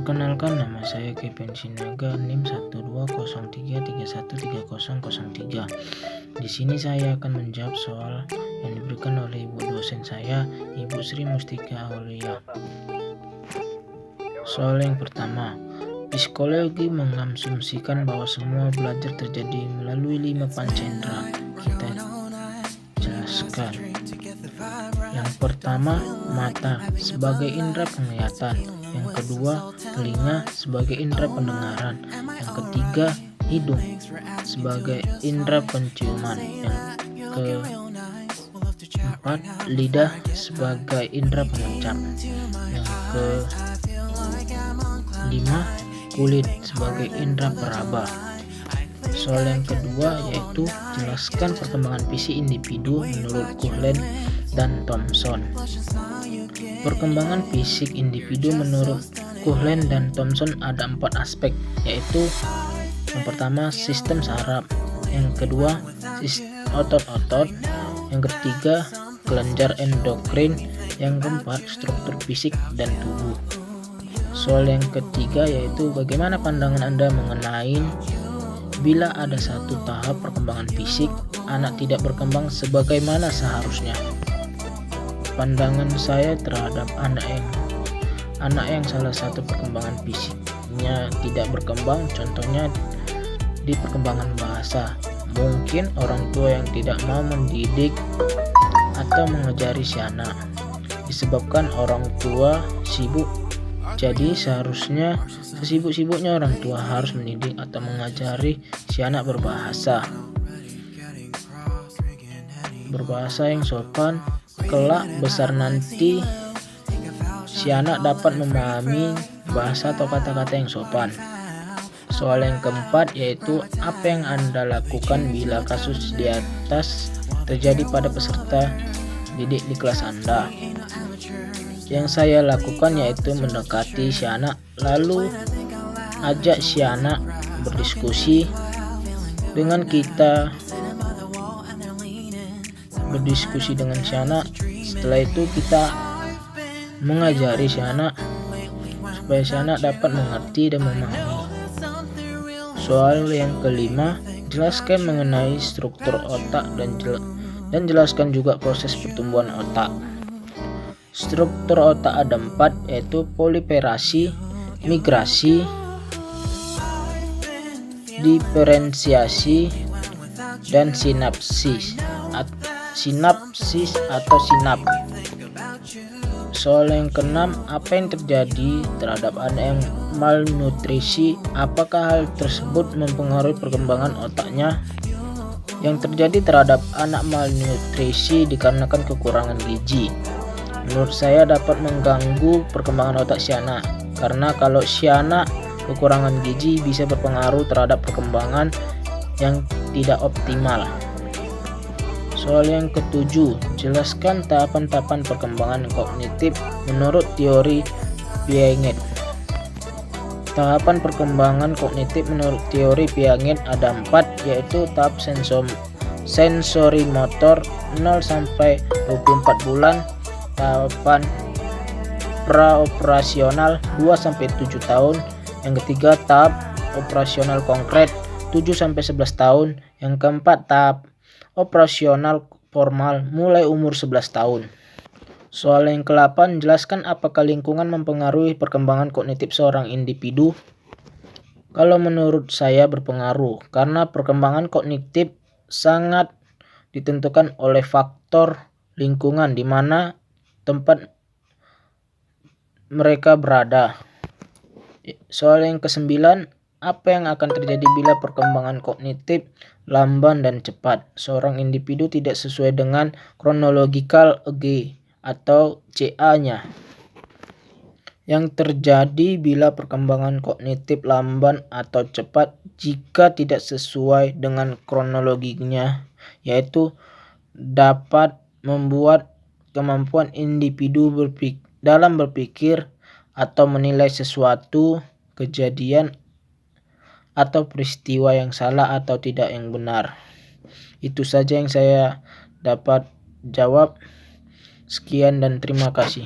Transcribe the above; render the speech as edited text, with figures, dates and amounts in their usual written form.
Perkenalkan, nama saya Kevin Sinaga, NIM 12033131303. Di sini saya akan menjawab soal yang diberikan oleh ibu dosen saya, Ibu Sri Mustika Aulia. Soal yang pertama, psikologi mengasumsikan bahwa semua belajar terjadi melalui 5 panca. Kita jelaskan. Yang pertama, mata sebagai indera penglihatan. Yang kedua, telinga sebagai indera pendengaran. Yang ketiga, hidung sebagai indera penciuman. Yang keempat, lidah sebagai indera pengucap. Yang kelima, kulit sebagai indera peraba. Soal yang kedua yaitu jelaskan perkembangan fisik individu menurut Coughlin dan Thomson. Perkembangan fisik individu menurut Coughlin dan Thomson ada 4 aspek, yaitu yang pertama sistem saraf, yang kedua otot-otot, yang ketiga kelenjar endokrin, yang keempat struktur fisik dan tubuh. Soal yang ketiga yaitu bagaimana pandangan Anda mengenai bila ada satu tahap perkembangan fisik anak tidak berkembang sebagaimana seharusnya. Pandangan saya terhadap anak yang salah satu perkembangan fisiknya tidak berkembang, contohnya di perkembangan bahasa. Mungkin orang tua yang tidak mau mendidik atau mengajari si anak disebabkan orang tua sibuk. Jadi seharusnya sesibuk-sibuknya orang tua harus mendidik atau mengajari si anak berbahasa yang sopan. Kelak besar nanti si anak dapat memahami bahasa atau kata-kata yang sopan. Soal yang keempat yaitu apa yang Anda lakukan bila kasus di atas terjadi pada peserta didik di kelas Anda. Yang saya lakukan yaitu mendekati si anak, lalu ajak si anak berdiskusi dengan kita, berdiskusi dengan si anak. Setelah itu kita mengajari si anak supaya si anak dapat mengerti dan memahami. Soal yang kelima, jelaskan mengenai struktur otak dan jelaskan juga proses pertumbuhan otak. Struktur otak ada 4, yaitu poliferasi, migrasi, diferensiasi, dan sinapsis atau sinap. Soal yang keenam, apa yang terjadi terhadap anak yang malnutrisi? Apakah hal tersebut mempengaruhi perkembangan otaknya? Yang terjadi terhadap anak malnutrisi dikarenakan kekurangan gizi. Menurut saya dapat mengganggu perkembangan otak si anak, karena kalau si anak kekurangan gizi bisa berpengaruh terhadap perkembangan yang tidak optimal. Soal yang ketujuh, jelaskan tahapan-tahapan perkembangan kognitif menurut teori Piaget. Tahapan perkembangan kognitif menurut teori Piaget ada 4, yaitu tahap sensori motor 0 sampai 24 bulan, tahapan praoperasional 2 sampai 7 tahun, yang ketiga tahap operasional konkret 7 sampai 11 tahun, yang keempat tahap operasional formal mulai umur 11 tahun. Soal yang ke-8, jelaskan apakah lingkungan mempengaruhi perkembangan kognitif seorang individu. Kalau menurut saya berpengaruh, karena perkembangan kognitif sangat ditentukan oleh faktor lingkungan di mana tempat mereka berada. Soal yang ke-9, apa yang akan terjadi bila perkembangan kognitif lamban dan cepat? Seorang individu tidak sesuai dengan chronological age atau CA-nya. Yang terjadi bila perkembangan kognitif lamban atau cepat jika tidak sesuai dengan kronologinya, yaitu dapat membuat kemampuan individu dalam berpikir atau menilai sesuatu kejadian atau peristiwa yang salah atau tidak yang benar. Itu saja yang saya dapat jawab. Sekian dan terima kasih.